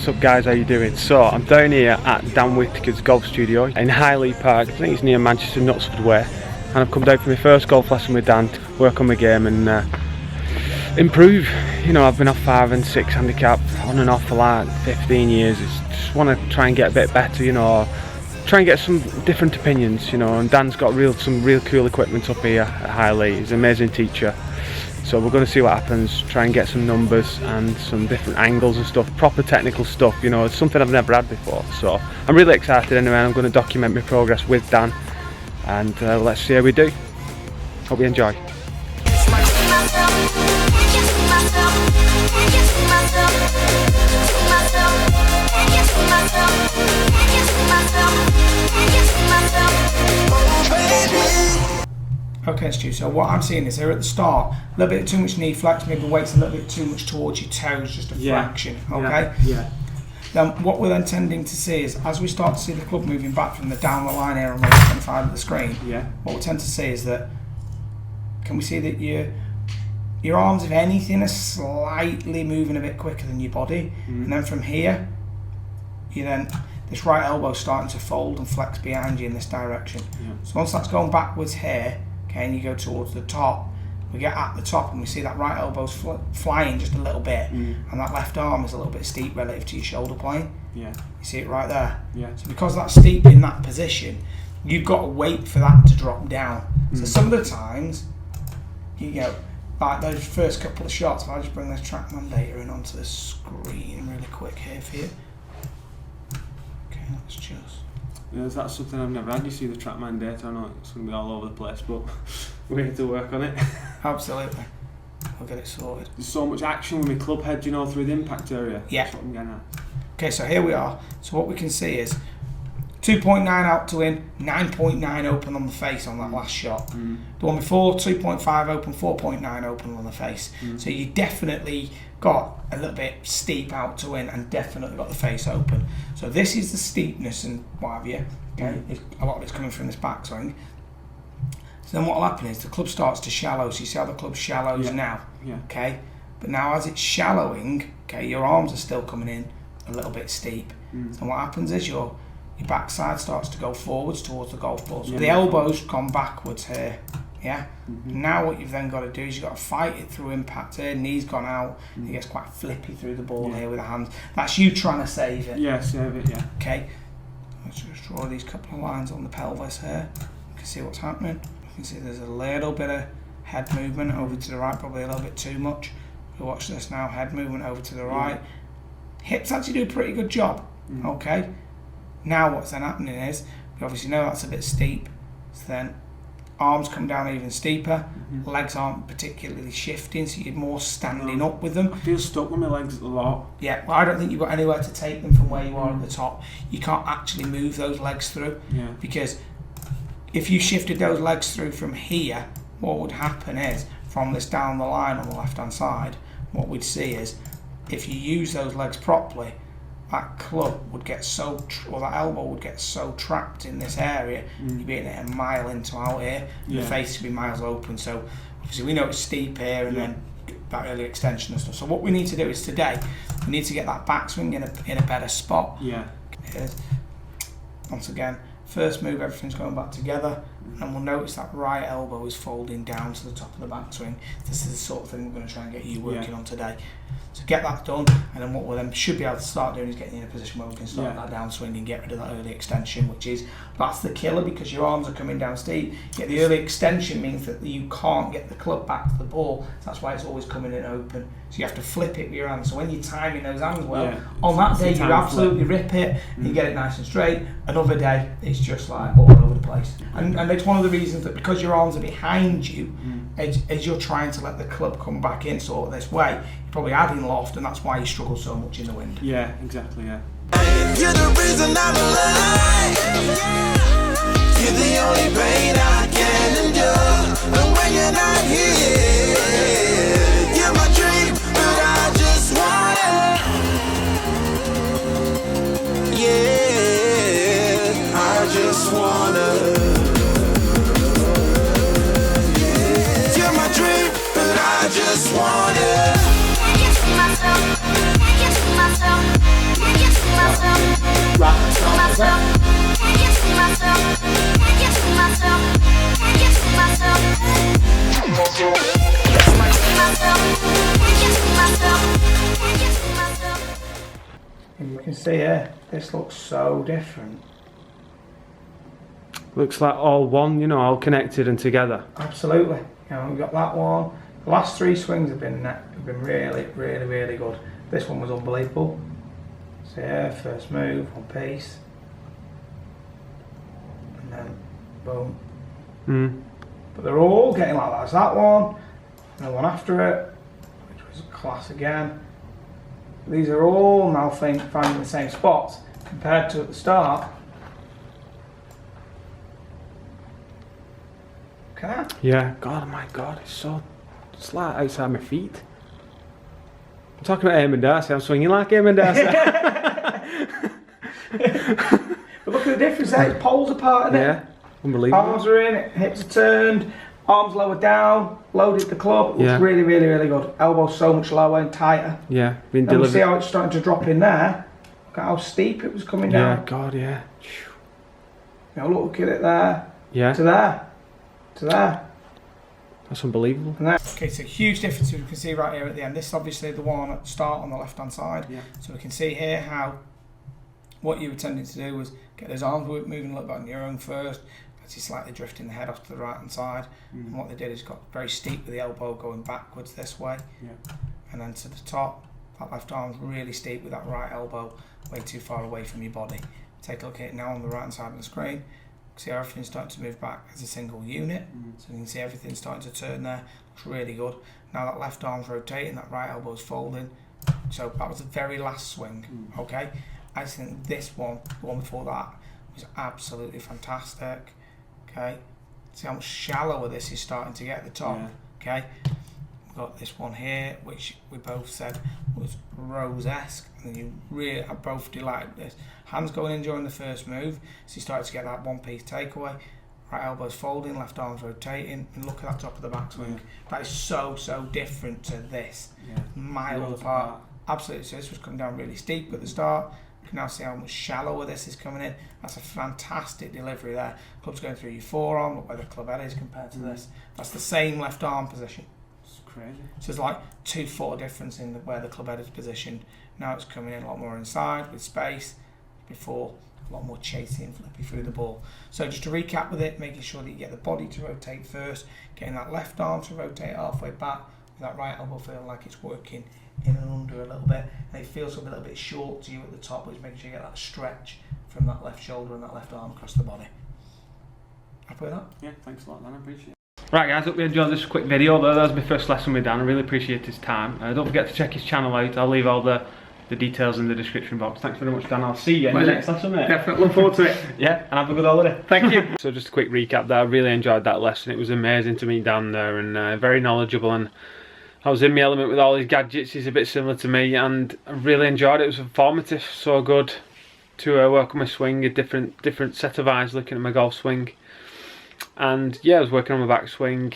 What's up guys, how you doing? So I'm down here at Dan Whittaker's golf studio in Highley Park. I think it's near Manchester Knutsford Way, and I've come down for my first golf lesson with Dan to work on my game and improve. You know, I've been off 5 and 6 handicap on and off for like 15 years. Just want to try and get a bit better, you know, try and get some different opinions, you know, and Dan's got some real cool equipment up here at Highley. He's an amazing teacher. So we're going to see what happens, try and get some numbers and some different angles and stuff, proper technical stuff, you know, it's something I've never had before. So I'm really excited anyway. I'm going to document my progress with Dan, and let's see how we do. Hope you enjoy. Okay, Stu, so what I'm seeing is here at the start, a little bit too much knee flex, maybe weight's a little bit too much towards your toes, just a fraction, okay? Yeah. Then what we're then tending to see is, as we start to see the club moving back from the down the line here on the left-hand side of the screen, what we tend to see is that, can we see that your arms, if anything, are slightly moving a bit quicker than your body, and then from here, this right elbow starting to fold and flex behind you in this direction. So once that's going backwards here, okay, and you go towards the top, we get at the top and we see that right elbow's flying just a little bit, and that left arm is a little bit steep relative to your shoulder plane. You see it right there? So because that's steep in that position, you've got to wait for that to drop down. So some of the times, you go, like those first couple of shots, if I just bring this TrackMan data in onto the screen really quick here for you. Okay, let's just... Yeah, that's something I've never had. You see the TrackMan data, I know it's going to be all over the place, but we're here to work on it. Absolutely. We'll get it sorted. There's so much action with my club head, you know, through the impact area. Yeah. That's what I'm getting at. Okay, so here we are. So what we can see is 2.9 out to in, 9.9 open on the face on that last shot. The one before, 2.5 open, 4.9 open on the face. So you definitely got a little bit steep out to in and definitely got the face open. So this is the steepness and what have you. Okay, a lot of it's coming from this backswing. So then what will happen is the club starts to shallow. So you see how the club shallows now. Okay, but now as it's shallowing, okay, your arms are still coming in a little bit steep. So what happens is your backside starts to go forwards towards the golf ball. So the elbow's gone backwards here. Now what you've then got to do is you've got to fight it through impact here. Knee's gone out. It gets quite flippy through the ball here with the hands. That's you trying to save it. Save it, Okay. Let's just draw these couple of lines on the pelvis here. You can see what's happening. You can see there's a little bit of head movement over to the right, probably a little bit too much. We watch this now, head movement over to the right. Hips actually do a pretty good job. Okay. Now what's then happening is, we obviously know that's a bit steep, so then arms come down even steeper, legs aren't particularly shifting, so you're more standing up with them. I feel stuck with my legs a lot. Yeah, well I don't think you've got anywhere to take them from where you are at the top. You can't actually move those legs through, because if you shifted those legs through from here, what would happen is, from this down the line on the left hand side, what we'd see is, if you use those legs properly, that club would get or that elbow would get so trapped in this area, you'd be in it a mile into out here, and the face would be miles open. So obviously we know it's steep here, and then that early extension and stuff. So what we need to do is today, we need to get that backswing in a better spot. Here's, once again, first move, everything's going back together, and we'll notice that right elbow is folding down to the top of the backswing. This is the sort of thing we're going to try and get you working on today. So get that done, and then what we then should be able to start doing is getting in a position where we can start that downswing and get rid of that early extension, that's the killer, because your arms are coming down steep. Yet the early extension means that you can't get the club back to the ball, so that's why it's always coming in open. So you have to flip it with your hands. So when you're timing those hands well, on that day you absolutely rip it, and you get it nice and straight. Another day it's just like all over the place. And it's one of the reasons that, because your arms are behind you, as you're trying to let the club come back in sort of this way, you're probably adding loft, and that's why you struggle so much in the wind. Exactly, You're the reason I'm alive. You're the only pain I can endure. And when you're not here, you're my dream, but I just wanna. I just wanna. You're my dream, but I just wanna. Can't get to myself. see here, this looks so different. Looks like all one, you know, all connected and together. Absolutely. You know, we've got that one. The last 3 swings have been really, really, really good. This one was unbelievable. So yeah, first move, one piece. And then, boom. But they're all getting like that. There's that one, and the one after it, which was class again. These are all now finding the same spots compared to at the start. Look at that. Yeah, God, oh my God, it's like outside my feet. I'm talking about Eamon Darcy, I'm swinging like Eamon Darcy. But look at the difference there, it's poles apart, isn't it? Yeah, unbelievable. Arms are in, hips are turned, arms lower down, loaded the club. It looks really, really, really good. Elbows so much lower and tighter. Yeah, been Then we delivered. see how it's starting to drop in there. Look at how steep it was coming down. Yeah, God, yeah. You know, look at it there. Yeah. To there. To there. That's unbelievable. And there. Okay, so huge difference we can see right here at the end. This is obviously the one at the start on the left hand side. Yeah. So we can see here how what you were tending to do was get those arms moving a little bit on your own first, actually slightly drifting the head off to the right hand side. And what they did is got very steep with the elbow going backwards this way. Yeah. And then to the top, that left arm's really steep with that right elbow way too far away from your body. Take a look at it now on the right hand side of the screen. See how everything's starting to move back as a single unit. So you can see everything starting to turn there. Looks really good. Now that left arm's rotating, that right elbow's folding. So that was the very last swing. Okay. I think this one, the one before that, was absolutely fantastic. Okay. See how much shallower this is starting to get at the top. Yeah. Okay. We've got this one here, which we both said was Rose-esque, and you really are both delighted with this. Hands going in during the first move, so you start to get that one-piece takeaway. Right elbow's folding, left arm's rotating, and look at that top of the backswing. That is so different to this. Miles apart. Absolutely. So this was coming down really steep at the start. You can now see how much shallower this is coming in. That's a fantastic delivery there. Club's going through your forearm, look where the club head is compared to this. That's the same left arm position. It's crazy. So there's like 2-4 difference in where the club head is positioned. Now it's coming in a lot more inside with space. Before, a lot more chasing and flipping through the ball. So just to recap with it, making sure that you get the body to rotate first, getting that left arm to rotate halfway back, with that right elbow feeling like it's working in and under a little bit, and it feels a little bit short to you at the top, which makes sure you get that stretch from that left shoulder and that left arm across the body. Happy with that? Yeah, thanks a lot, Dan. I appreciate it. Right guys, hope you enjoyed this quick video. That was my first lesson with Dan. I really appreciate his time. Don't forget to check his channel out. I'll leave all the details in the description box. Thanks very much, Dan. I'll see you in the next lesson, mate. Definitely, look forward to it. Yeah, and have a good holiday. Thank you. So just a quick recap there. I really enjoyed that lesson. It was amazing to meet Dan there, and very knowledgeable, and I was in my element with all his gadgets. He's a bit similar to me, and I really enjoyed it. It was informative, so good to work on my swing, a different set of eyes looking at my golf swing. And yeah, I was working on my backswing,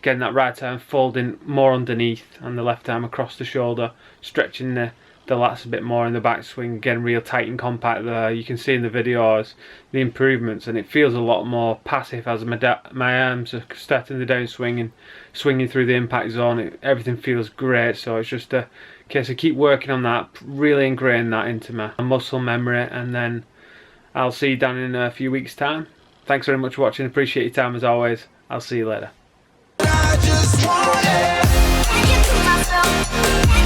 getting that right arm folding more underneath and the left arm across the shoulder, stretching the lats a bit more in the backswing, getting real tight and compact there. You can see in the videos the improvements, and it feels a lot more passive as my arms are starting the downswing and swinging through the impact zone. Everything feels great, so it's just a case of keep working on that, really ingrain that into my muscle memory, and then I'll see you down in a few weeks' time. Thanks very much for watching, appreciate your time as always. I'll see you later. I just want it.